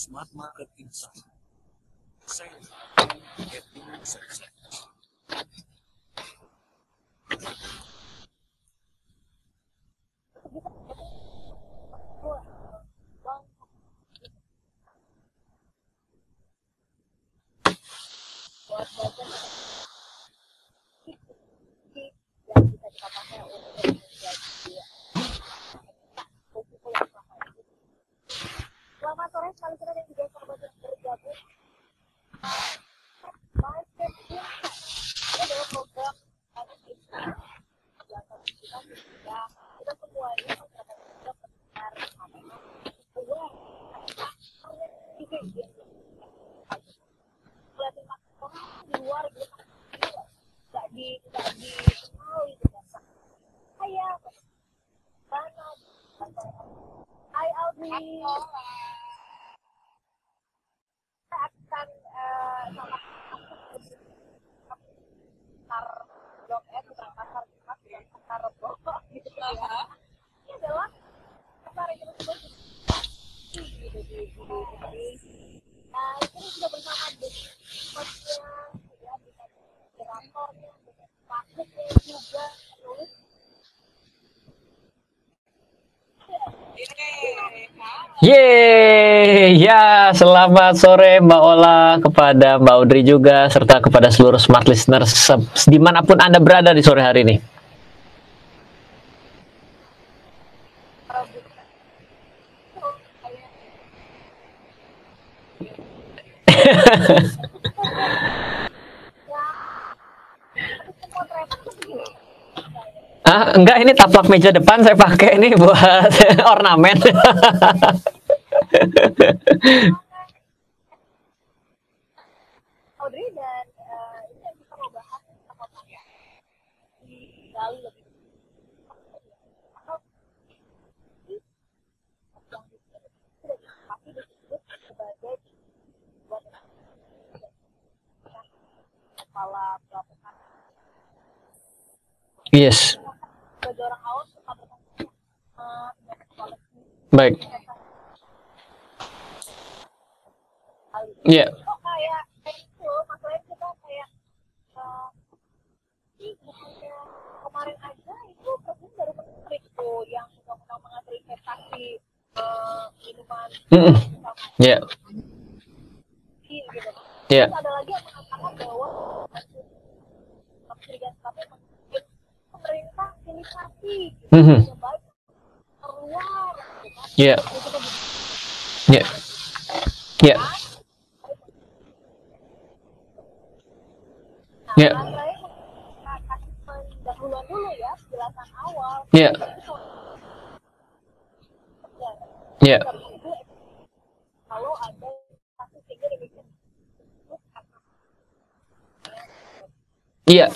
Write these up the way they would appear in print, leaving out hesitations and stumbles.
Smart Market Insight. Say get success. Selamat sore sekali-kali yang juga sahabat yang bergabung. Ini adalah program yang kita semuanya masyarakat juga pendengar di luar gitu, nggak dikenal itu bahasa. Saya mana? Hai Aldi. Akan sama pasar blok S bukan pasar Jumat ya, pasar blok gitu ya. Ini adalah pasar yang tersebut gitu di nah ini sudah bersama dengan ya dengan generatornya, dengan paketnya juga terus Yeay, ya selamat sore Mbak Ola, kepada Mbak Audrey juga, serta kepada seluruh smart listeners dimanapun Anda berada di sore hari ini. Enggak, ini taplak meja depan saya pakai ini buat ornamen. Audrey dan ini yang kita mau bahas sama saya digali lebih yang disebut sebagai kepala pelabuhan. Yes. Bagi orang awam suka bertanya Baik. Iya. kok kayak itu masalahnya kita kayak ini bukannya kemarin aja itu presiden baru menarik tuh yang undang-undang mengatur investasi minuman Iya. gitu. Iya. Terus ada lagi yang mengatakan bahwa Amerika Serikat mungkin pemerintah investasi gitu, baik keluar gitu kan. Iya. Iya. Iya. Nah, saya kasih pendahuluan dulu ya, penjelasan awal. Iya. Iya. Kalau ada satu sehingga dibikin Iya,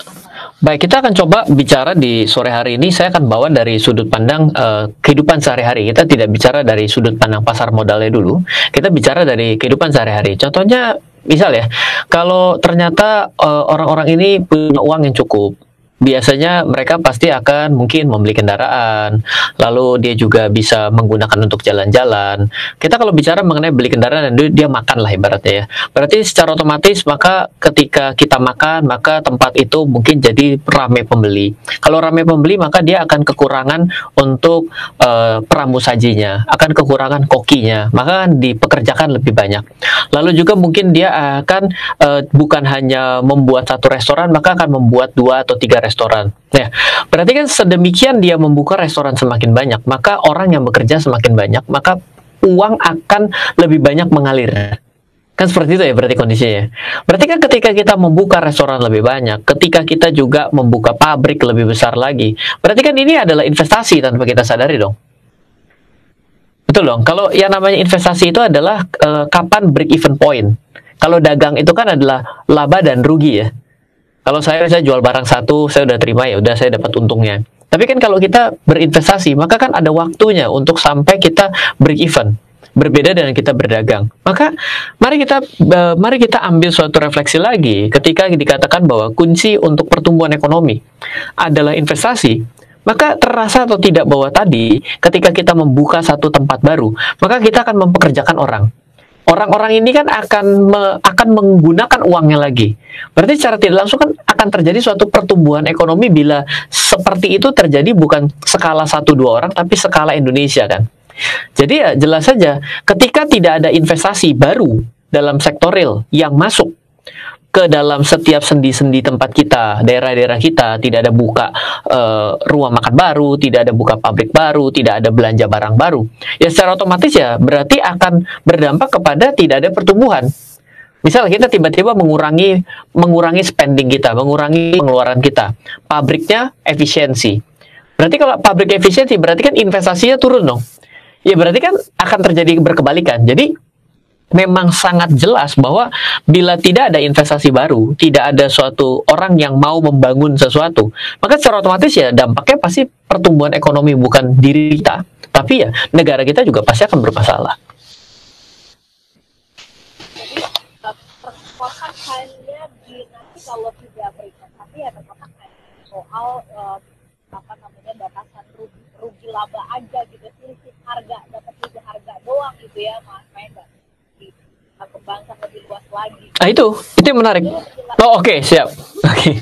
baik, kita akan coba bicara di sore hari ini. Saya akan bawa dari sudut pandang kehidupan sehari-hari. Kita tidak bicara dari sudut pandang pasar modalnya dulu. Kita bicara dari kehidupan sehari-hari. Contohnya, misal ya, kalau ternyata orang-orang ini punya uang yang cukup, biasanya mereka pasti akan mungkin membeli kendaraan, lalu dia juga bisa menggunakan untuk jalan-jalan. Kita kalau bicara mengenai beli kendaraan, dia makan lah ibaratnya ya. Berarti secara otomatis maka ketika kita makan, maka tempat itu mungkin jadi ramai pembeli. Kalau ramai pembeli, maka dia akan kekurangan untuk peramu sajinya, akan kekurangan kokinya, maka dipekerjakan lebih banyak. Lalu juga mungkin dia akan bukan hanya membuat satu restoran, maka akan membuat 2 atau 3 restoran. Ya, berarti kan sedemikian dia membuka restoran semakin banyak, maka orang yang bekerja semakin banyak, maka uang akan lebih banyak mengalir. Kan seperti itu ya berarti kondisinya. Berarti kan ketika kita membuka restoran lebih banyak, ketika kita juga membuka pabrik lebih besar lagi, berarti kan ini adalah investasi tanpa kita sadari dong. Betul dong. Kalau yang namanya investasi itu adalah kapan break even point. Kalau dagang itu kan adalah laba dan rugi ya. Kalau saya jual barang satu, saya udah terima, ya udah saya dapat untungnya. Tapi kan kalau kita berinvestasi, maka kan ada waktunya untuk sampai kita break even. Berbeda dengan kita berdagang. Maka mari kita ambil suatu refleksi lagi ketika dikatakan bahwa kunci untuk pertumbuhan ekonomi adalah investasi. Maka terasa atau tidak bahwa tadi ketika kita membuka satu tempat baru, maka kita akan mempekerjakan orang. orang-orang ini kan akan menggunakan uangnya lagi. Berarti secara tidak langsung kan akan terjadi suatu pertumbuhan ekonomi bila seperti itu terjadi bukan skala 1-2 orang tapi skala Indonesia kan. Jadi ya jelas saja ketika tidak ada investasi baru dalam sektor real yang masuk ke dalam setiap sendi-sendi tempat kita, daerah-daerah kita, tidak ada buka ruang makan baru, tidak ada buka pabrik baru, tidak ada belanja barang baru. Ya secara otomatis ya berarti akan berdampak kepada tidak ada pertumbuhan. Misal kita tiba-tiba mengurangi spending kita, mengurangi pengeluaran kita. Pabriknya efisiensi. Berarti kalau pabrik efisiensi berarti kan investasinya turun dong. Ya berarti kan akan terjadi berkebalikan. Jadi memang sangat jelas bahwa bila tidak ada investasi baru, tidak ada suatu orang yang mau membangun sesuatu, maka secara otomatis ya dampaknya pasti pertumbuhan ekonomi bukan diri kita, tapi ya negara kita juga pasti akan bermasalah. Jadi perkuatan hanya di nanti kalau tidak berinvestasi ya tetap soal apa namanya batasan rugi laba aja gitu, selisih harga, dapat selisih harga doang gitu ya Mas Mega. Kembangkan lebih luas lagi. Ah itu yang menarik. Oh oke, siap. Oke.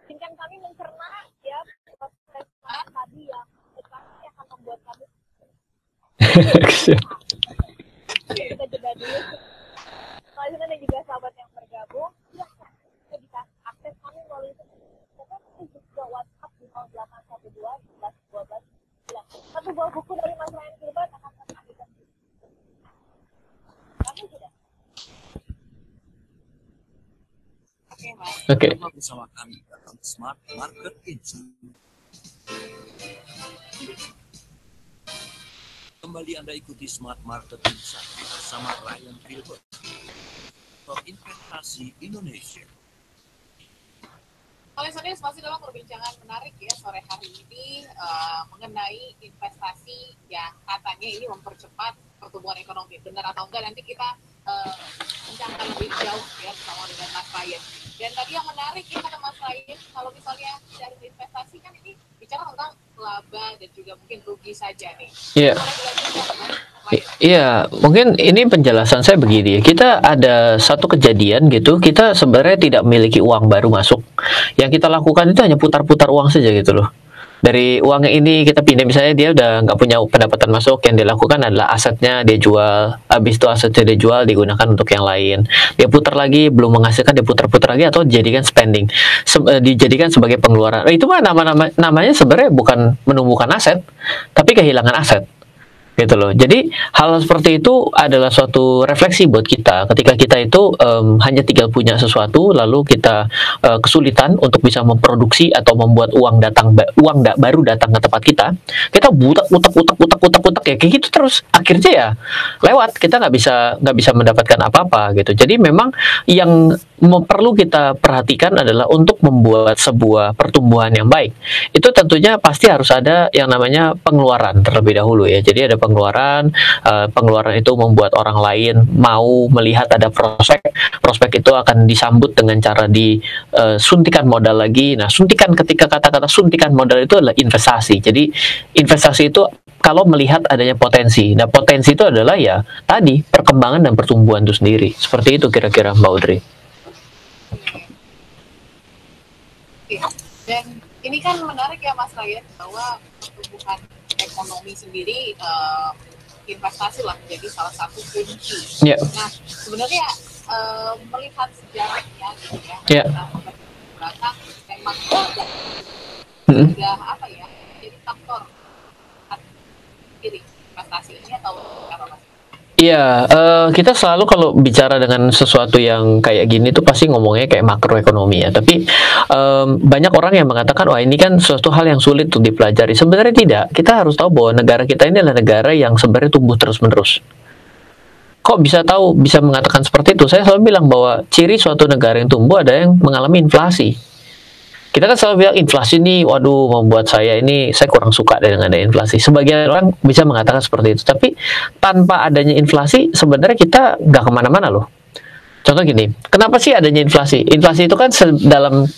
Izinkan kami mencerna ya proses tadi yang pasti akan membuat kami. Kita jeda dulu. Selanjutnya dan juga sahabat yang bergabung, silahkan kita bisa akses kami melalui juga WhatsApp di 0812 11 12. Satu buah buku dari Mas Ryan Kirban akan Oke. Bersama kami dalam Smart Market Insight. Kembali Anda ikuti Smart Market Insight bersama Ryan Filbert for Investasi Indonesia. Listeners, masih dalam perbincangan menarik ya sore hari ini mengenai investasi yang katanya ini mempercepat pertumbuhan ekonomi. Benar atau enggak nanti kita bincangkan lebih jauh ya bersama dengan Mas Ryan. Dan tadi yang menarik ya kata Mas Ryan, kalau misalnya tidak ada investasi kan ini bicara tentang laba dan juga mungkin rugi saja nih. Iya. Iya, mungkin ini penjelasan saya begini. Kita ada satu kejadian gitu, kita sebenarnya tidak memiliki uang baru masuk. Yang kita lakukan itu hanya putar-putar uang saja gitu loh. Dari uangnya ini kita pindah, misalnya dia udah nggak punya pendapatan masuk, yang dilakukan adalah asetnya dia jual, habis itu asetnya dia jual digunakan untuk yang lain, dia putar lagi, belum menghasilkan dia putar-putar lagi atau dijadikan spending, dijadikan sebagai pengeluaran. Itu mah namanya sebenarnya bukan menumbuhkan aset, tapi kehilangan aset. Gitu loh. Jadi hal seperti itu adalah suatu refleksi buat kita ketika kita itu hanya tinggal punya sesuatu lalu kita kesulitan untuk bisa memproduksi atau membuat uang baru datang ke tempat kita utak ya kayak gitu terus, akhirnya ya lewat, kita nggak bisa mendapatkan apa-apa gitu. Jadi memang yang perlu kita perhatikan adalah untuk membuat sebuah pertumbuhan yang baik itu tentunya pasti harus ada yang namanya pengeluaran terlebih dahulu ya. Jadi ada pengeluaran itu membuat orang lain mau melihat ada prospek itu akan disambut dengan cara disuntikan modal lagi. Nah, ketika kata-kata suntikan modal itu adalah investasi. Jadi investasi itu kalau melihat adanya potensi. Nah, potensi itu adalah ya tadi perkembangan dan pertumbuhan itu sendiri. Seperti itu kira-kira Mbak Audrey. Dan ini kan menarik ya Mas Ryan bahwa pertumbuhan ekonomi sendiri investasi lah menjadi salah satu kunci. Yeah. Nah sebenarnya melihat sejarahnya gitu ya, belakang memang sudah apa ya jadi faktor diri investasi ini atau apa Mas? Iya, kita selalu kalau bicara dengan sesuatu yang kayak gini tuh pasti ngomongnya kayak makroekonomi ya. Tapi banyak orang yang mengatakan, wah ini kan suatu hal yang sulit untuk dipelajari. Sebenarnya tidak. Kita harus tahu bahwa negara kita ini adalah negara yang sebenarnya tumbuh terus-menerus. Kok bisa mengatakan seperti itu? Saya selalu bilang bahwa ciri suatu negara yang tumbuh ada yang mengalami inflasi. Kita kan selalu bilang inflasi ini, waduh, membuat saya kurang suka dengan ada inflasi. Sebagian orang bisa mengatakan seperti itu. Tapi tanpa adanya inflasi, sebenarnya kita nggak kemana-mana loh. Contoh gini, kenapa sih adanya inflasi? Inflasi itu kan dalam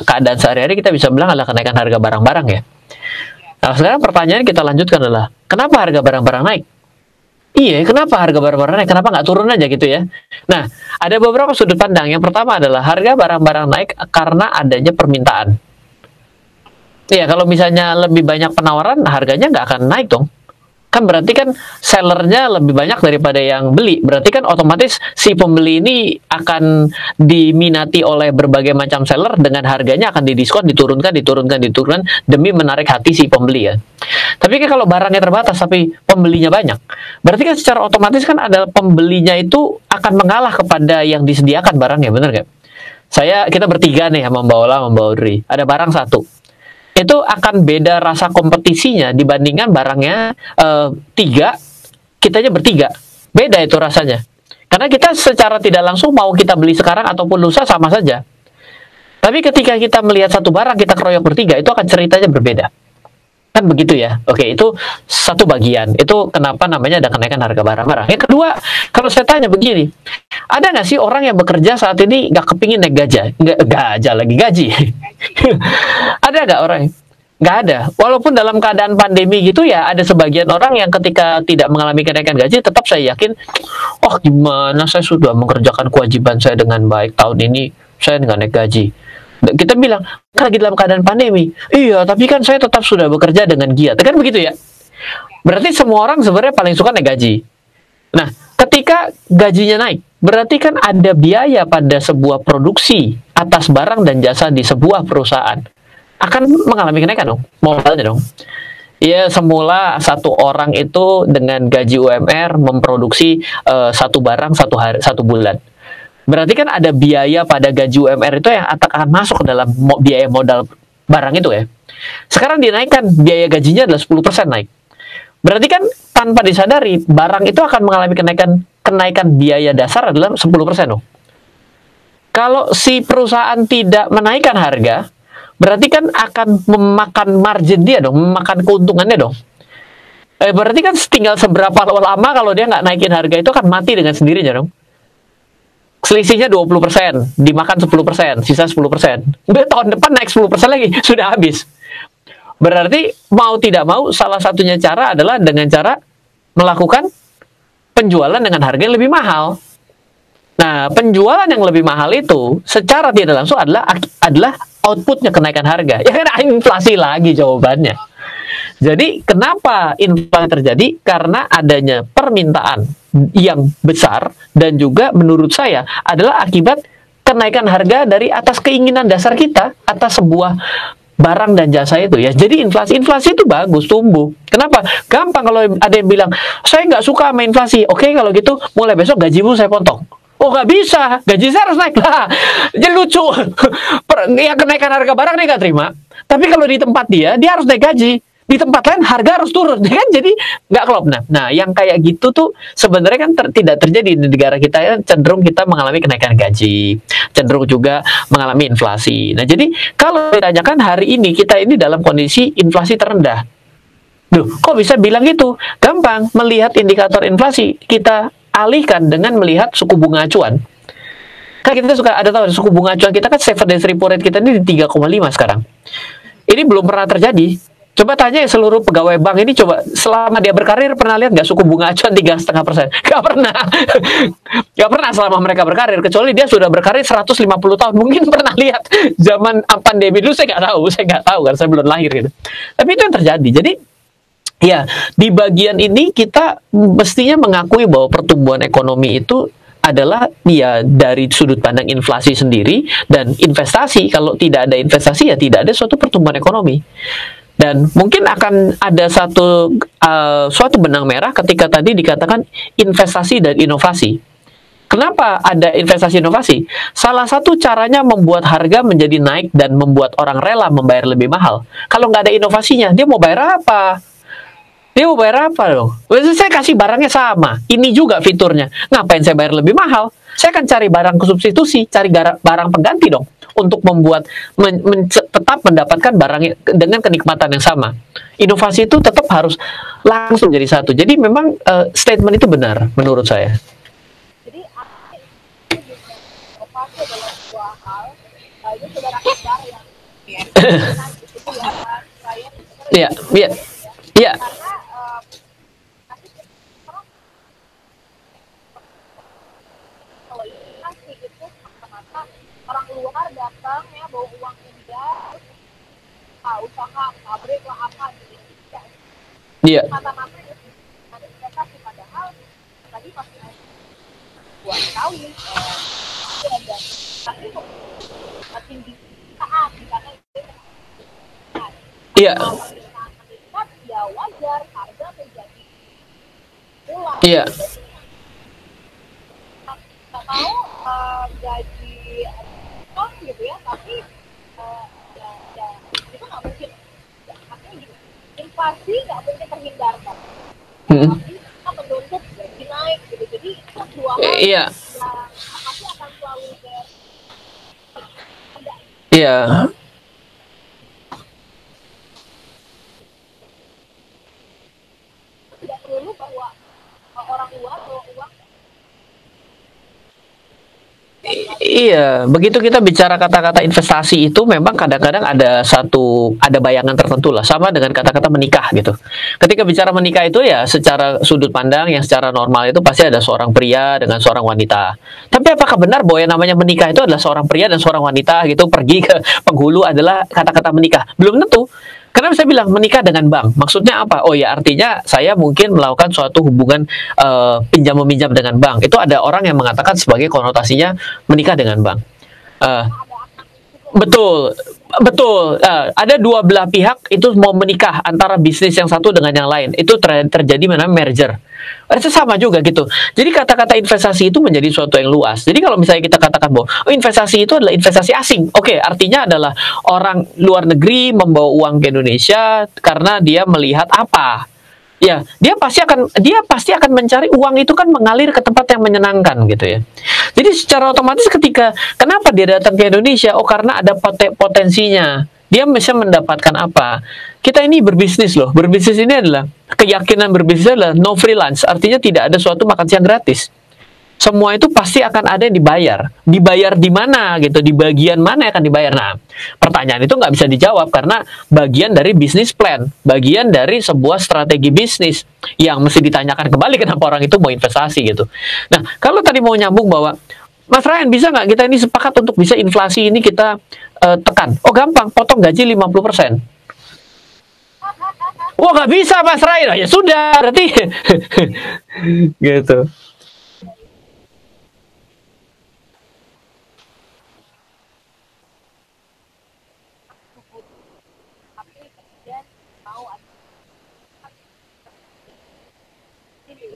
keadaan sehari-hari kita bisa bilang adalah kenaikan harga barang-barang ya. Nah, sekarang pertanyaan kita lanjutkan adalah, kenapa harga barang-barang naik? Iya, kenapa harga barang-barang naik? Kenapa nggak turun aja gitu ya? Nah, ada beberapa sudut pandang. Yang pertama adalah harga barang-barang naik karena adanya permintaan. Iya, kalau misalnya lebih banyak penawaran, harganya nggak akan naik dong. Kan berarti kan sellernya lebih banyak daripada yang beli. Berarti kan otomatis si pembeli ini akan diminati oleh berbagai macam seller dengan harganya akan didiskon, diturunkan demi menarik hati si pembeli ya. Tapi kan kalau barangnya terbatas tapi pembelinya banyak, berarti kan secara otomatis kan ada pembelinya itu akan mengalah kepada yang disediakan barangnya, benar nggak? Kita bertiga nih, membawa Ola, membawa Audrey. Ada barang satu. Itu akan beda rasa kompetisinya dibandingkan barangnya tiga, kitanya bertiga. Beda itu rasanya. Karena kita secara tidak langsung mau kita beli sekarang ataupun lusa sama saja. Tapi ketika kita melihat satu barang, kita keroyok bertiga, itu akan ceritanya berbeda. Kan begitu ya. Oke, itu satu bagian. Itu kenapa namanya ada kenaikan harga barang-barang. Yang kedua, kalau saya tanya begini, ada nggak sih orang yang bekerja saat ini nggak kepingin naik gaji? Ada nggak orang? Nggak ada. Walaupun dalam keadaan pandemi gitu ya, ada sebagian orang yang ketika tidak mengalami kenaikan gaji, tetap saya yakin, oh gimana saya sudah mengerjakan kewajiban saya dengan baik tahun ini, saya nggak naik gaji. Kita bilang, kan lagi dalam keadaan pandemi. Iya, tapi kan saya tetap sudah bekerja dengan giat. Kan begitu ya? Berarti semua orang sebenarnya paling suka naik gaji. Nah, ketika gajinya naik, berarti kan ada biaya pada sebuah produksi atas barang dan jasa di sebuah perusahaan. Akan mengalami kenaikan dong, modalnya dong. Ya, semula satu orang itu dengan gaji UMR memproduksi satu barang satu bulan. Berarti kan ada biaya pada gaji UMR itu yang akan masuk ke dalam biaya modal barang itu ya. Sekarang dinaikkan, biaya gajinya adalah 10% naik. Berarti kan tanpa disadari, barang itu akan mengalami kenaikan biaya dasar adalah 10% dong. Kalau si perusahaan tidak menaikkan harga, berarti kan akan memakan margin dia dong, memakan keuntungannya dong. Berarti kan tinggal seberapa lama kalau dia nggak naikin harga itu akan mati dengan sendirinya dong. Selisihnya 20%, dimakan 10%, sisa 10%. Udah tahun depan naik 10% lagi, sudah habis. Berarti mau tidak mau salah satunya cara adalah dengan cara melakukan penjualan dengan harga yang lebih mahal. Nah, penjualan yang lebih mahal itu secara tidak langsung adalah outputnya kenaikan harga. Ya kan inflasi lagi jawabannya. Jadi kenapa inflasi terjadi? Karena adanya permintaan yang besar dan juga menurut saya adalah akibat kenaikan harga dari atas keinginan dasar kita atas sebuah barang dan jasa itu ya. Jadi inflasi itu bagus, tumbuh. Kenapa? Gampang kalau ada yang bilang, saya nggak suka sama inflasi. Oke, kalau gitu mulai besok gajimu saya potong. Oh, nggak bisa, gaji saya harus naik lah. Jadi lucu. Ya, kenaikan harga barang dia nggak terima. Tapi kalau di tempat dia harus naik gaji. Di tempat lain harga harus turun, kan? Jadi nggak klop. Nah, yang kayak gitu tuh sebenarnya kan tidak terjadi di negara kita. Ya, cenderung kita mengalami kenaikan gaji, cenderung juga mengalami inflasi. Nah, jadi kalau ditanyakan hari ini kita ini dalam kondisi inflasi terendah. Duh, kok bisa bilang gitu? Gampang, melihat indikator inflasi kita alihkan dengan melihat suku bunga acuan. Kan kita suka ada tahu suku bunga acuan kita kan 7 days repo rate kita ini di 3,5 sekarang. Ini belum pernah terjadi. Coba tanya seluruh pegawai bank ini, coba selama dia berkarir pernah lihat nggak suku bunga acuan 3,5%? Nggak pernah. Nggak pernah selama mereka berkarir, kecuali dia sudah berkarir 150 tahun. Mungkin pernah lihat zaman pandemi dulu, saya nggak tahu karena saya belum lahir gitu. Tapi itu yang terjadi. Jadi ya, di bagian ini kita mestinya mengakui bahwa pertumbuhan ekonomi itu adalah ya dari sudut pandang inflasi sendiri dan investasi. Kalau tidak ada investasi ya tidak ada suatu pertumbuhan ekonomi. Dan mungkin akan ada suatu benang merah ketika tadi dikatakan investasi dan inovasi. Kenapa ada investasi inovasi? Salah satu caranya membuat harga menjadi naik dan membuat orang rela membayar lebih mahal. Kalau nggak ada inovasinya, dia mau bayar apa? Dia mau bayar apa dong? Saya kasih barangnya sama. Ini juga fiturnya. Ngapain saya bayar lebih mahal? Saya akan cari barang substitusi, cari barang pengganti dong. Untuk membuat tetap mendapatkan barang dengan kenikmatan yang sama. Inovasi itu tetap harus langsung jadi satu. Jadi memang statement itu benar menurut saya. Jadi inovasi adalah sebuah hal itu saudara besar yang itu ya saya Iya. karena datang ya bawa uang indah, usaha pabrik lah apa gitu. Iya. Mata-mata itu ada investasi, padahal tadi pasti buat kawin itu ada tapi tinggi saat di sana Iya. meningkat ya wajar harga menjadi pulang. Iya. Nggak mau gaji apa gitu ya, tapi ya itu nggak mungkin. Ya, artinya gini, inflasi nggak mungkin terhindarkan. Tapi kita menuntut gaji naik gitu. Jadi itu dua hal Iya. yang pasti akan selalu ada. Iya. Tidak perlu bahwa orang luar bawa uang. Iya, begitu kita bicara kata-kata investasi itu memang kadang-kadang ada bayangan tertentu lah, sama dengan kata-kata menikah gitu. Ketika bicara menikah itu ya secara sudut pandang yang secara normal itu pasti ada seorang pria dengan seorang wanita. Tapi apakah benar bahwa yang namanya menikah itu adalah seorang pria dan seorang wanita gitu pergi ke penghulu adalah kata-kata menikah? Belum tentu. Kenapa saya bilang menikah dengan bank? Maksudnya apa? Oh ya, artinya saya mungkin melakukan suatu hubungan pinjam-meminjam dengan bank. Itu ada orang yang mengatakan sebagai konotasinya menikah dengan bank. Betul, betul. Ada dua belah pihak itu mau menikah antara bisnis yang satu dengan yang lain. Itu terjadi namanya merger. Itu sama juga gitu. Jadi kata-kata investasi itu menjadi suatu yang luas. Jadi kalau misalnya kita katakan bahwa investasi itu adalah investasi asing. Oke, artinya adalah orang luar negeri membawa uang ke Indonesia karena dia melihat apa? Ya, dia pasti akan mencari uang itu kan mengalir ke tempat yang menyenangkan gitu ya. Jadi secara otomatis kenapa dia datang ke Indonesia? Oh, karena ada potensinya. Dia bisa mendapatkan apa? Kita ini berbisnis loh. Berbisnis ini adalah keyakinan berbisnis adalah no freelance. Artinya tidak ada suatu makan siang gratis. Semua itu pasti akan ada yang dibayar. Dibayar di mana gitu? Di bagian mana yang akan dibayar? Nah, pertanyaan itu nggak bisa dijawab karena bagian dari bisnis plan, bagian dari sebuah strategi bisnis yang mesti ditanyakan kembali kenapa orang itu mau investasi gitu. Nah, kalau tadi mau nyambung bahwa Mas Ryan, bisa nggak kita ini sepakat untuk bisa inflasi ini kita tekan? Oh, gampang, potong gaji 50%. Wah, nggak bisa Mas Ryan. Ya sudah, berarti gitu.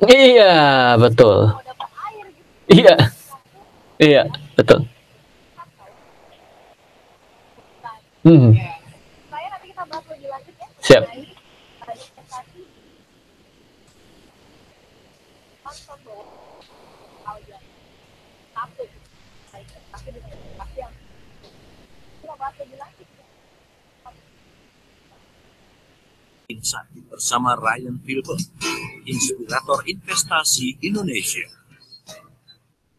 Iya, betul. Iya. Iya, betul. Saya nanti kita bahas lebih lanjut ya. Siap. Investasi langsung bahwa hal yang satu tapi dengan investasi yang kita bahas lebih lanjut ya. Insight bersama Ryan Filbert, inspirator investasi Indonesia.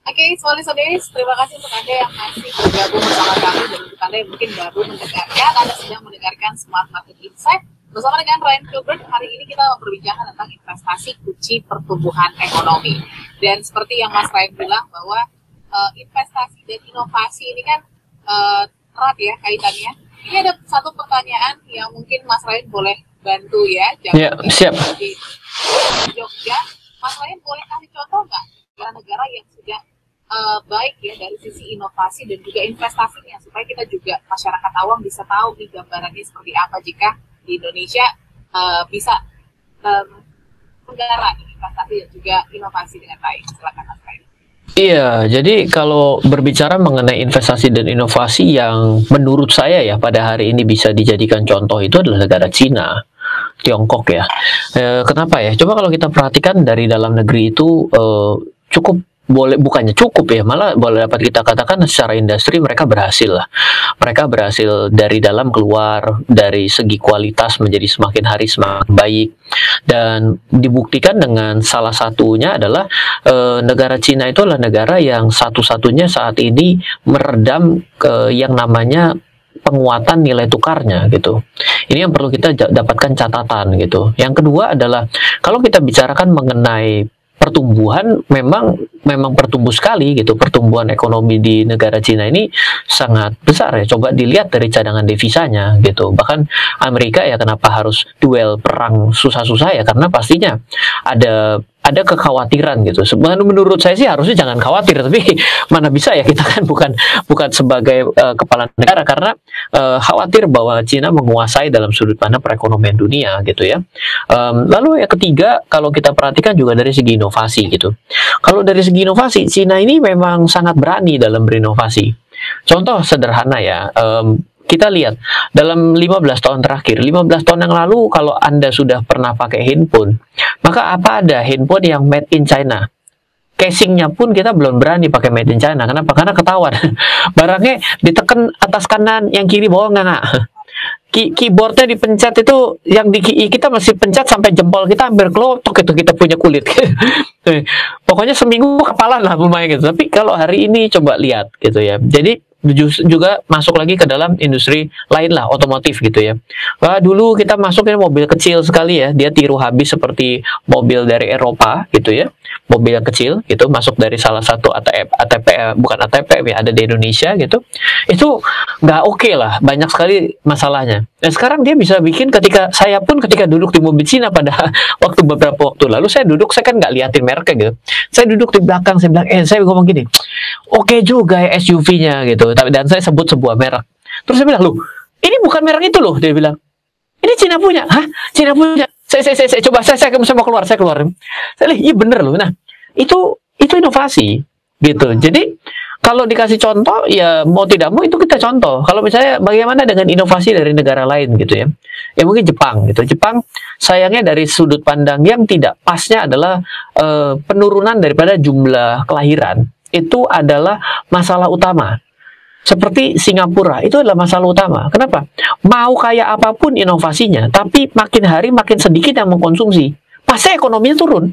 Oke, Solis, terima kasih untuk Anda yang masih bergabung bersama kami dan untuk Anda yang mungkin baru mendengarkan. Anda sedang mendengarkan Smart Market Insight bersama dengan Ryan Filbert. Hari ini kita memperbincangkan tentang investasi kunci pertumbuhan ekonomi. Dan seperti yang Mas Ryan bilang bahwa investasi dan inovasi ini kan erat ya kaitannya. Ini ada satu pertanyaan yang mungkin Mas Ryan boleh bantu ya. Ya, siap. Di Jogja, Mas Ryan boleh kasih contoh nggak negara-negara yang sudah baik ya dari sisi inovasi dan juga investasinya supaya kita juga masyarakat awam bisa tahu nih gambarannya seperti apa jika di Indonesia bisa menggarap investasi dan juga inovasi dengan baik. Silakan Mas Ryan. Iya, jadi kalau berbicara mengenai investasi dan inovasi yang menurut saya ya pada hari ini bisa dijadikan contoh itu adalah negara Cina, Tiongkok ya. Kenapa ya? Coba kalau kita perhatikan dari dalam negeri itu cukup bukannya cukup ya, malah boleh dapat kita katakan secara industri mereka berhasil lah. Mereka berhasil dari dalam keluar, dari segi kualitas menjadi semakin hari semakin baik, dan dibuktikan dengan salah satunya adalah negara Cina itu adalah negara yang satu-satunya saat ini meredam yang namanya penguatan nilai tukarnya gitu. Ini yang perlu kita dapatkan catatan gitu. Yang kedua adalah kalau kita bicarakan mengenai pertumbuhan memang memang bertumbuh sekali gitu. Pertumbuhan ekonomi di negara Cina ini sangat besar ya. Coba dilihat dari cadangan devisanya gitu. Bahkan Amerika ya kenapa harus duel perang susah-susah ya karena pastinya ada kekhawatiran gitu. Sebenarnya menurut saya sih harusnya jangan khawatir, tapi mana bisa ya kita kan bukan sebagai kepala negara karena khawatir bahwa Cina menguasai dalam sudut pandang perekonomian dunia gitu ya. Lalu yang ketiga kalau kita perhatikan juga dari segi inovasi gitu. Kalau dari segi inovasi Cina ini memang sangat berani dalam berinovasi. Contoh sederhana ya. Kita lihat dalam 15 tahun terakhir, 15 tahun yang lalu kalau Anda sudah pernah pakai handphone, maka apa ada handphone yang made in China? Casingnya pun kita belum berani pakai made in China. Kenapa? Karena ketahuan. Barangnya ditekan atas kanan, yang kiri bawah nggak. Keyboardnya dipencet itu, yang kita masih pencet sampai jempol kita hampir kelotok itu kita punya kulit. Pokoknya seminggu kepalan lah lumayan gitu. Tapi kalau hari ini coba lihat gitu ya. Jadi juga masuk lagi ke dalam industri lain lah, otomotif gitu ya. Wah, dulu kita masukin mobil kecil sekali ya, dia tiru habis seperti mobil dari Eropa gitu ya, mobil yang kecil gitu, masuk dari salah satu ATP, bukan ATP ya, ada di Indonesia gitu, itu nggak oke lah, banyak sekali masalahnya. Dan sekarang dia bisa bikin saya pun ketika duduk di mobil Cina pada beberapa waktu lalu, saya kan nggak liatin mereknya gitu, saya duduk di belakang, saya bilang, saya ngomong gini, oke juga ya SUV-nya gitu. Dan saya sebut sebuah merek. Terus saya bilang, loh, ini bukan merek itu loh. Dia bilang, ini Cina punya. Hah? Cina punya. Saya coba, saya mau keluar. Saya lihat, iya bener loh. Nah, itu inovasi gitu. Jadi, kalau dikasih contoh, ya mau tidak mau itu kita contoh. Kalau misalnya bagaimana dengan inovasi dari negara lain gitu ya. Ya mungkin Jepang gitu. Jepang sayangnya dari sudut pandang yang tidak pasnya adalah penurunan daripada jumlah kelahiran. Itu adalah masalah utama. Seperti Singapura, itu adalah masalah utama. Kenapa? Mau kayak apapun inovasinya, tapi makin hari makin sedikit yang mengkonsumsi. Pasti ekonominya turun.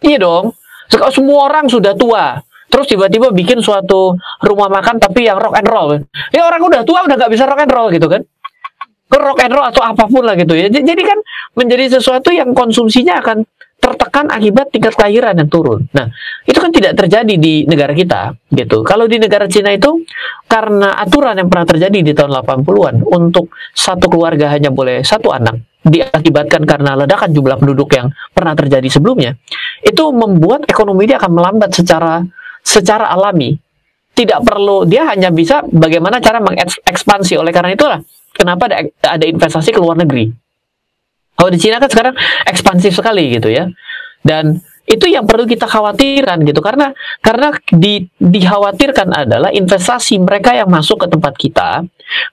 Iya dong. Sekarang semua orang sudah tua. Terus tiba-tiba bikin suatu rumah makan tapi yang rock and roll. Ya orang udah tua udah nggak bisa rock and roll gitu kan. Ke rock and roll atau apapun lah gitu ya. Jadi kan menjadi sesuatu yang konsumsinya akan tertekan akibat tingkat kelahiran yang turun. Nah, itu kan tidak terjadi di negara kita, gitu. Kalau di negara Cina itu, karena aturan yang pernah terjadi di tahun 80-an, untuk satu keluarga hanya boleh satu anak, diakibatkan karena ledakan jumlah penduduk yang pernah terjadi sebelumnya, itu membuat ekonomi dia akan melambat secara alami. Tidak perlu, dia hanya bisa bagaimana cara mengekspansi. Oleh karena itulah, kenapa ada investasi ke luar negeri. Kalau di Cina kan sekarang ekspansif sekali gitu ya. Dan itu yang perlu kita khawatirkan gitu karena dikhawatirkan adalah investasi mereka yang masuk ke tempat kita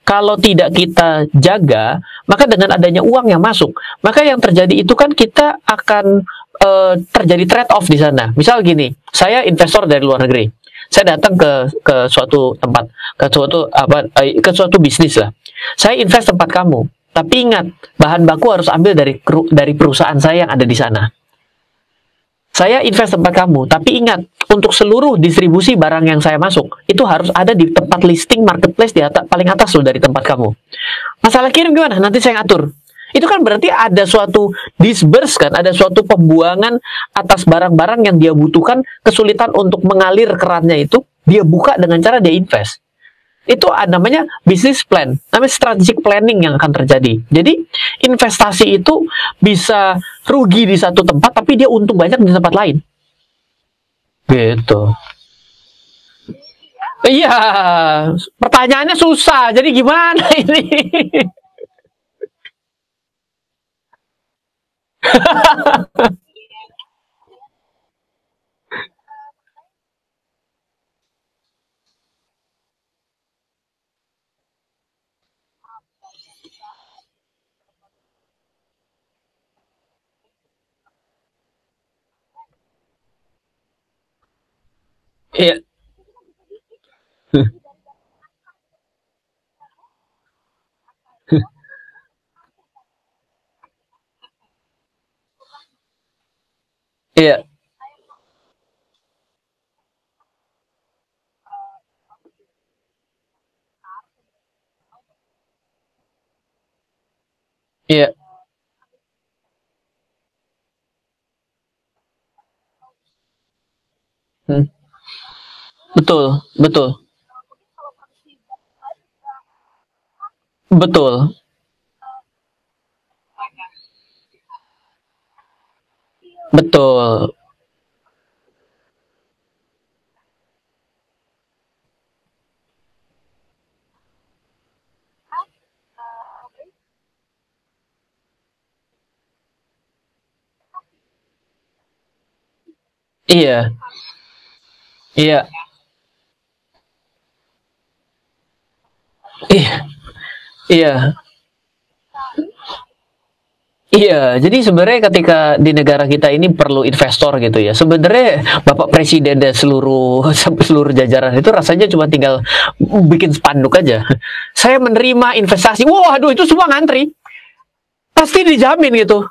kalau tidak kita jaga, maka dengan adanya uang yang masuk, maka yang terjadi itu kan kita akan terjadi trade off di sana. Misal gini, saya investor dari luar negeri. Saya datang ke suatu tempat, ke suatu bisnis lah. Saya invest tempat kamu. Tapi ingat, bahan baku harus ambil dari perusahaan saya yang ada di sana. Saya invest tempat kamu, tapi ingat, untuk seluruh distribusi barang yang saya masuk, itu harus ada di tempat listing marketplace di paling atas loh dari tempat kamu. Masalah kirim gimana? Nanti saya ngatur. Itu kan berarti ada suatu disburse kan, ada suatu pembuangan atas barang-barang yang dia butuhkan, kesulitan untuk mengalir kerannya itu, dia buka dengan cara dia invest. Itu namanya business plan, namanya strategic planning yang akan terjadi. Jadi investasi itu bisa rugi di satu tempat, tapi dia untung banyak di tempat lain. Gitu. Iya, pertanyaannya susah. Jadi gimana ini? Iya. Iya. Iya. Hmm, betul, betul, betul. Betul. Iya, iya, iya, iya. Iya, jadi sebenarnya ketika di negara kita ini perlu investor gitu ya. Sebenarnya Bapak Presiden dan seluruh seluruh jajaran itu rasanya cuma tinggal bikin spanduk aja. Saya menerima investasi. Wah, aduh itu semua ngantri. Pasti dijamin gitu.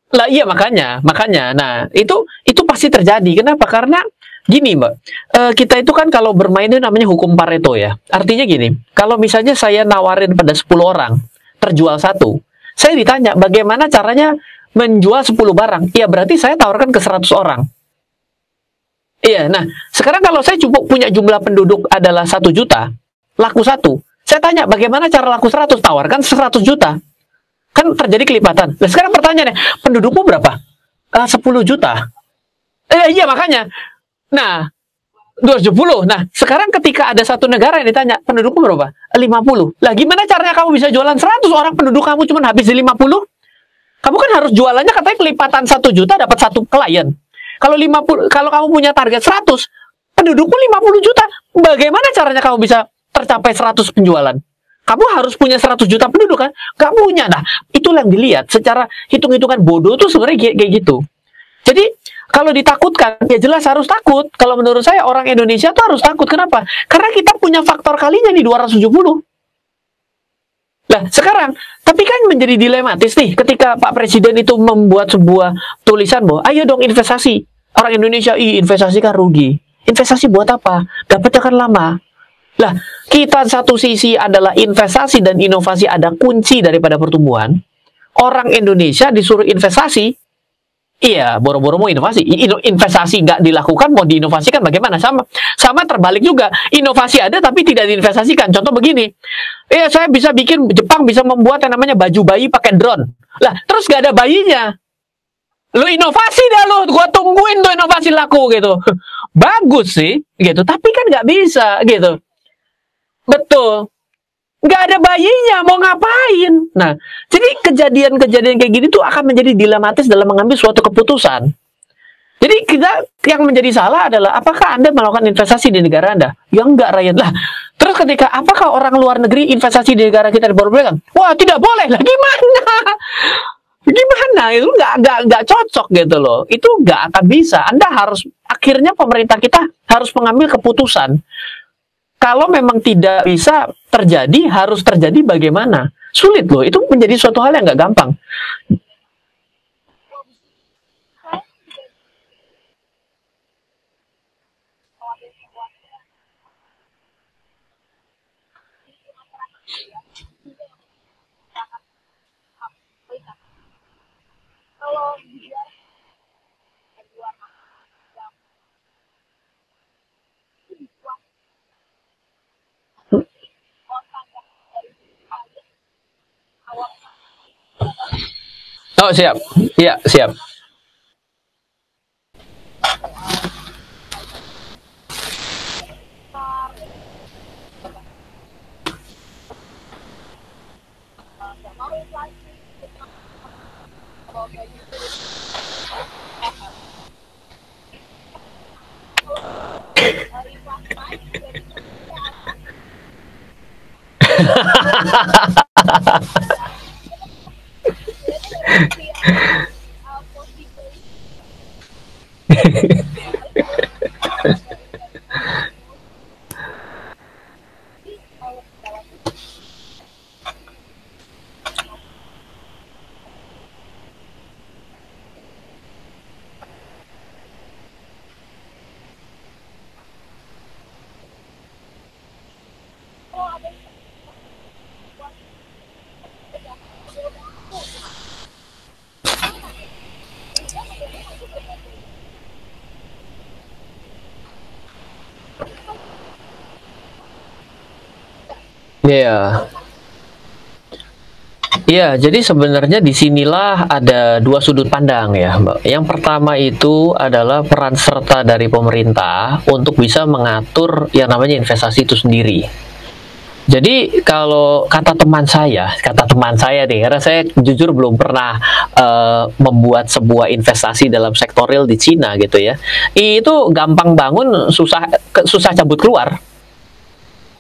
Lah iya makanya, makanya. Nah, itu pasti terjadi. Kenapa? Karena gini, Mbak. Kita itu kan kalau bermain itu namanya hukum Pareto ya. Artinya gini, kalau misalnya saya nawarin pada 10 orang, terjual satu, saya ditanya bagaimana caranya menjual 10 barang. Ya berarti saya tawarkan ke 100 orang. Iya, nah sekarang kalau saya cukup punya jumlah penduduk adalah 1 juta, laku satu. Saya tanya bagaimana cara laku 100, tawarkan 100 juta. Kan terjadi kelipatan. Nah sekarang pertanyaannya, pendudukmu berapa? 10 juta. Iya makanya. Nah, 270. Nah, sekarang ketika ada satu negara yang ditanya, pendudukmu berapa? 50. Lah gimana caranya kamu bisa jualan 100 orang penduduk kamu cuma habis di 50? Kamu kan harus jualannya katanya kelipatan 1 juta dapat satu klien. Kalau 50, kalau kamu punya target 100, pendudukmu 50 juta. Bagaimana caranya kamu bisa tercapai 100 penjualan? Kamu harus punya 100 juta penduduk kan? Gak punya. Nah, itulah yang dilihat. Secara hitung-hitungan bodoh tuh sebenarnya kayak gitu. Jadi, kalau ditakutkan, ya jelas harus takut. Kalau menurut saya, orang Indonesia tuh harus takut. Kenapa? Karena kita punya faktor kalinya nih 270. Nah, sekarang, tapi kan menjadi dilematis nih ketika Pak Presiden itu membuat sebuah tulisan bahwa ayo dong investasi. Orang Indonesia, investasi kan rugi. Investasi buat apa? Dapatnya kan lama. Lah, kita satu sisi adalah investasi dan inovasi ada kunci daripada pertumbuhan. Orang Indonesia disuruh investasi, iya, boro-boro mau inovasi. Investasi nggak dilakukan, mau diinovasikan bagaimana? Sama terbalik juga. Inovasi ada tapi tidak diinvestasikan. Contoh begini, saya bisa bikin, Jepang bisa membuat yang namanya baju bayi pakai drone. Lah, terus nggak ada bayinya. Lu inovasi dah lu, gua tungguin tuh inovasi laku gitu. Bagus sih, gitu. Tapi kan nggak bisa, gitu. Betul. Nggak ada bayinya, mau ngapain? Nah, jadi kejadian-kejadian kayak gini tuh akan menjadi dilematis dalam mengambil suatu keputusan. Jadi kita yang menjadi salah adalah apakah Anda melakukan investasi di negara Anda? Ya enggak, rakyat lah. Terus ketika apakah orang luar negeri investasi di negara kita diperbolehkan? Wah, tidak boleh lah. Gimana? Gimana? Itu nggak cocok gitu loh. Itu nggak akan bisa. Anda harus, akhirnya pemerintah kita harus mengambil keputusan. Kalau memang tidak bisa terjadi, harus terjadi bagaimana? Sulit loh, itu menjadi suatu hal yang nggak gampang. Kalau dia luar yang kontak dari awal Oh, siap. Iya, siap. mau inflasi kalau kayak gitu inflasi naik jadi Iya. Iya, jadi sebenarnya disinilah ada dua sudut pandang ya, Mbak. Yang pertama itu adalah peran serta dari pemerintah untuk bisa mengatur yang namanya investasi itu sendiri. Jadi kalau kata teman saya nih, karena saya jujur belum pernah membuat sebuah investasi dalam sektor real di Cina gitu ya. Itu gampang bangun, susah cabut keluar.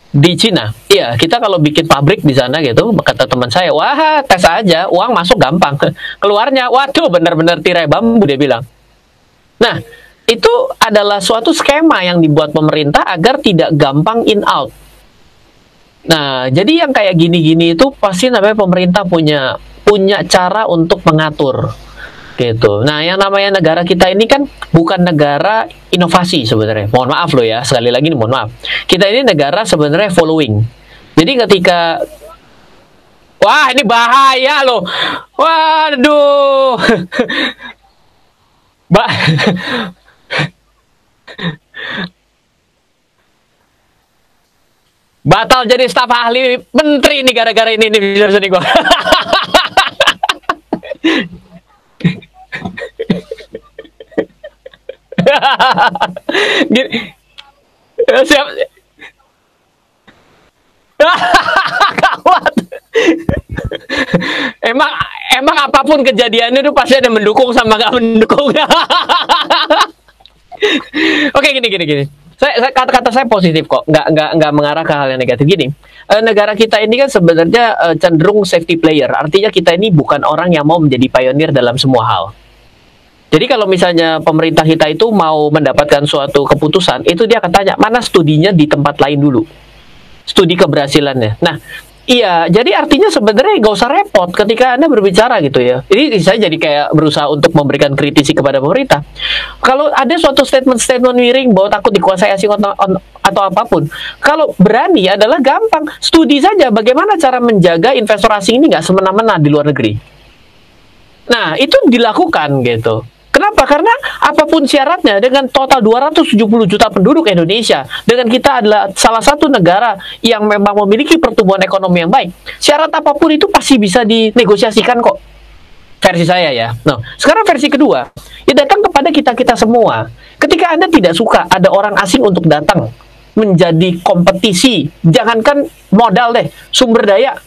Di Cina, iya, kita kalau bikin pabrik di sana gitu, kata teman saya, wah tes aja, uang masuk gampang, keluarnya, waduh benar-benar tirai bambu, dia bilang. Nah, itu adalah suatu skema yang dibuat pemerintah agar tidak gampang in out. Nah, jadi yang kayak gini-gini itu pasti namanya pemerintah punya cara untuk mengatur. Gitu. Nah, yang namanya negara kita ini kan bukan negara inovasi sebenarnya. Mohon maaf loh ya, sekali lagi nih mohon maaf. Kita ini negara sebenarnya following. Jadi ketika wah, ini bahaya loh. Waduh. Batal jadi staf ahli menteri nih gara-gara ini nih gua. Gini. Siap. Gawat. emang apapun kejadiannya itu pasti ada mendukung sama nggak mendukung. Oke, gini. Kata-kata saya positif kok, nggak mengarah ke hal yang negatif. Gini, negara kita ini kan sebenarnya cenderung safety player, artinya kita ini bukan orang yang mau menjadi pionir dalam semua hal. Jadi kalau misalnya pemerintah kita itu mau mendapatkan suatu keputusan, itu dia akan tanya, mana studinya di tempat lain dulu, studi keberhasilannya. Nah, iya, jadi artinya sebenarnya nggak usah repot ketika Anda berbicara gitu ya. Ini saya jadi kayak berusaha untuk memberikan kritisi kepada pemerintah. Kalau ada suatu statement miring bahwa takut dikuasai asing atau apapun, kalau berani adalah gampang, studi saja bagaimana cara menjaga investor asing ini nggak semena-mena di luar negeri. Nah, itu dilakukan gitu. Kenapa? Karena apapun syaratnya, dengan total 270 juta penduduk Indonesia, dengan kita adalah salah satu negara yang memang memiliki pertumbuhan ekonomi yang baik, syarat apapun itu pasti bisa dinegosiasikan kok. Versi saya ya. Nah, sekarang versi kedua, ya datang kepada kita-kita semua. Ketika Anda tidak suka ada orang asing untuk datang menjadi kompetisi, jangankan modal deh, sumber daya.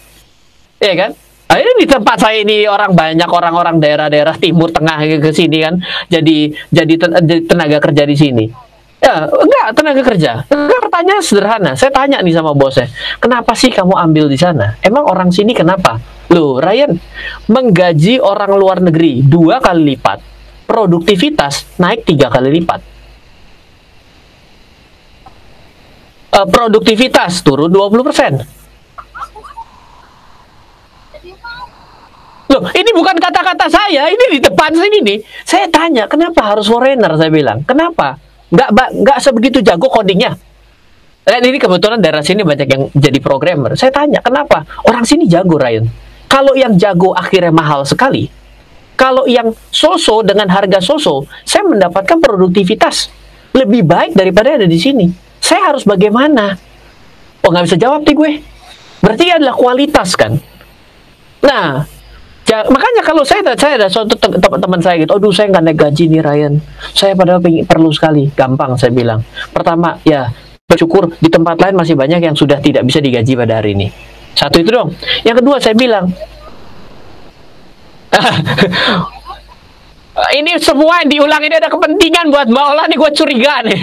Ya kan? Nah, ini di tempat saya ini banyak orang-orang daerah-daerah timur tengah ke sini kan, jadi tenaga kerja di sini. Ya, enggak tenaga kerja. Pertanyaan sederhana. Saya tanya nih sama bosnya, kenapa sih kamu ambil di sana? Emang orang sini kenapa? Loh, Ryan, menggaji orang luar negeri 2 kali lipat, produktivitas naik 3 kali lipat. Produktivitas turun 20%. Loh, ini bukan kata-kata saya, ini di depan sini nih. Saya tanya, kenapa harus foreigner? Saya bilang, kenapa? Nggak sebegitu jago codingnya. Dan ini kebetulan daerah sini banyak yang jadi programmer. Saya tanya, kenapa? Orang sini jago, Ryan. Kalau yang jago akhirnya mahal sekali. Kalau yang so-so dengan harga so-so, saya mendapatkan produktivitas lebih baik daripada ada di sini. Saya harus bagaimana? Oh, nggak bisa jawab nih gue. Berarti adalah kualitas kan? Nah, makanya kalau saya ada suatu teman saya gitu, aduh saya nggak naik gaji nih Ryan, saya padahal perlu sekali. Gampang saya bilang, pertama ya bersyukur di tempat lain masih banyak yang sudah tidak bisa digaji pada hari ini. Satu itu dong. Yang kedua saya bilang, ini semua yang diulang ini ada kepentingan buat Mbak Ola nih, gue curiga nih.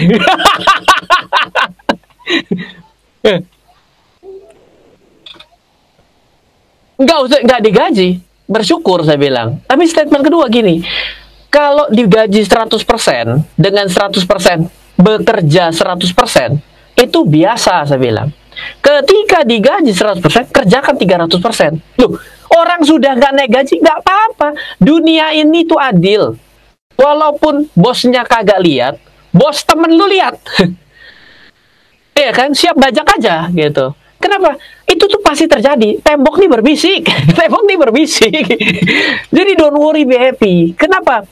Nggak digaji, bersyukur saya bilang. Tapi statement kedua gini, kalau digaji 100% dengan 100% bekerja 100%, itu biasa saya bilang. Ketika digaji 100%, kerjakan 300%. Loh, orang sudah nggak naik gaji, nggak apa-apa. Dunia ini tuh adil. Walaupun bosnya kagak lihat, bos temen lu lihat. Iya kan, siap bajak aja gitu. Kenapa? Itu tuh pasti terjadi. Tembok nih berbisik. Tembok nih berbisik. Jadi don't worry, be happy. Kenapa?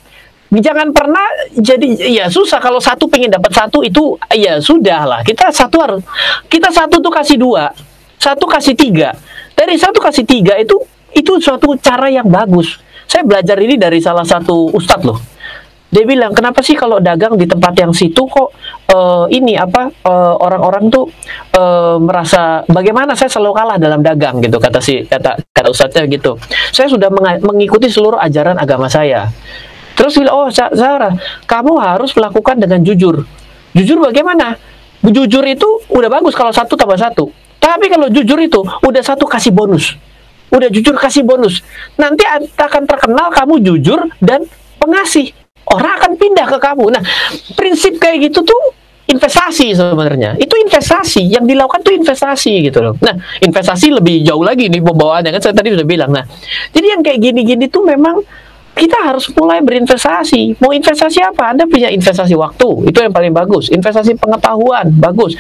Jangan pernah jadi, ya susah kalau satu pengen dapat satu itu, ya sudah lah. Kita satu tuh kasih dua. 1:3. Dari 1:3 itu suatu cara yang bagus. Saya belajar ini dari salah satu ustadz loh. Dia bilang, kenapa sih kalau dagang di tempat yang situ kok orang-orang tuh merasa bagaimana saya selalu kalah dalam dagang gitu, kata ustadznya gitu. Saya sudah mengikuti seluruh ajaran agama saya. Terus bilang, oh Sarah, kamu harus melakukan dengan jujur. Jujur bagaimana? Jujur itu udah bagus kalau 1 tambah 1. Tapi kalau jujur itu udah 1 kasih bonus. Udah jujur kasih bonus. Nanti akan terkenal kamu jujur dan pengasih. Orang akan pindah ke kamu. Nah, prinsip kayak gitu tuh investasi sebenarnya. Itu investasi. Yang dilakukan tuh investasi gitu loh. Nah, investasi lebih jauh lagi nih pembawaannya. Kan saya tadi udah bilang. Nah, jadi yang kayak gini-gini tuh memang kita harus mulai berinvestasi. Mau investasi apa? Anda punya investasi waktu. Itu yang paling bagus. Investasi pengetahuan. Bagus.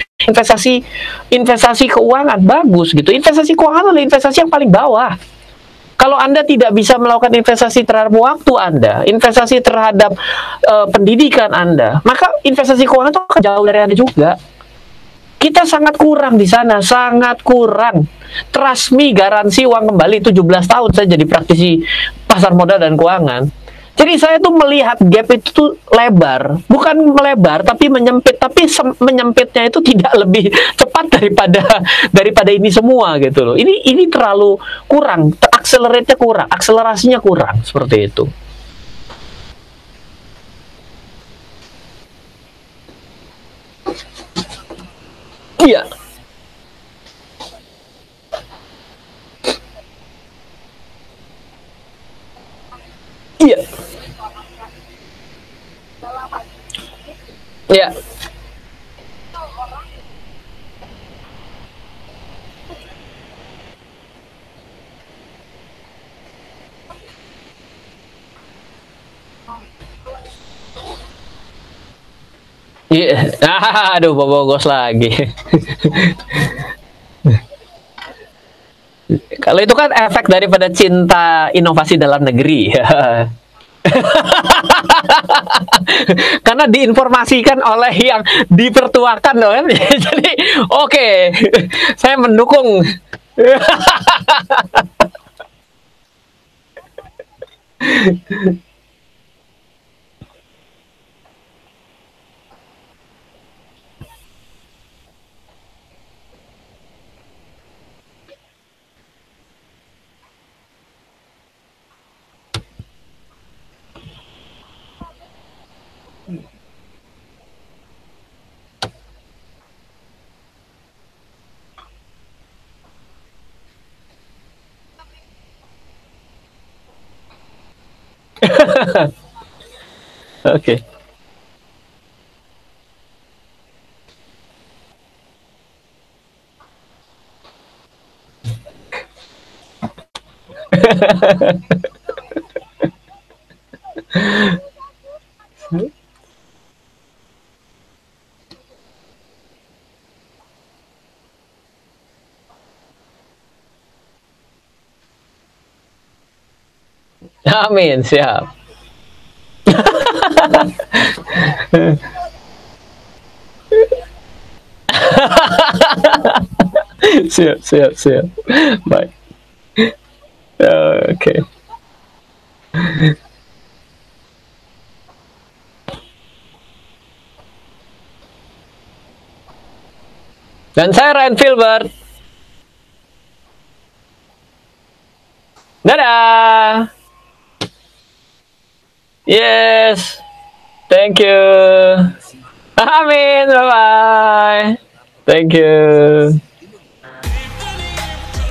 Investasi keuangan. Bagus gitu. Investasi keuangan adalah investasi yang paling bawah. Kalau Anda tidak bisa melakukan investasi terhadap waktu Anda, investasi terhadap pendidikan Anda, maka investasi keuangan itu akan jauh dari Anda juga. Kita sangat kurang di sana, sangat kurang. Trust me, garansi uang kembali. 17 tahun saya jadi praktisi pasar modal dan keuangan. Jadi saya tuh melihat gap itu tuh lebar, bukan melebar tapi menyempit, tapi menyempitnya itu tidak lebih cepat daripada ini semua gitu loh. Ini terlalu kurang, akselerasinya kurang seperti itu. Iya. Iya. Iya. Iya. Aduh, bobogos lagi. Kalau itu kan efek daripada cinta inovasi dalam negeri. Karena diinformasikan oleh yang dipertuakan loh kan. Jadi oke, saya mendukung. Oke. Amin, siap. Siap. Baik. Oke. Dan saya Ryan Filbert. Dadah. Yes. Thank you. Amin. Bye-bye. Thank you.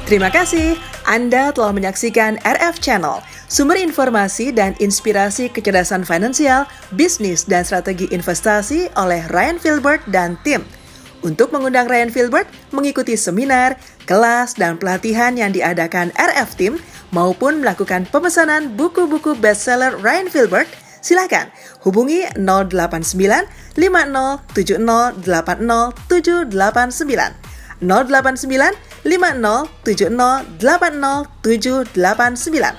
Terima kasih Anda telah menyaksikan RF Channel, sumber informasi dan inspirasi kecerdasan finansial, bisnis, dan strategi investasi oleh Ryan Filbert dan tim. Untuk mengundang Ryan Filbert mengikuti seminar, kelas, dan pelatihan yang diadakan RF Team, maupun melakukan pemesanan buku-buku bestseller Ryan Filbert, silakan hubungi 089 5070 80789 089 5070 80789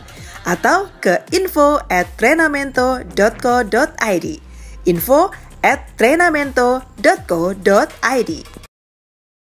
atau ke info@trenamento.co.id info@trenamento.co.id.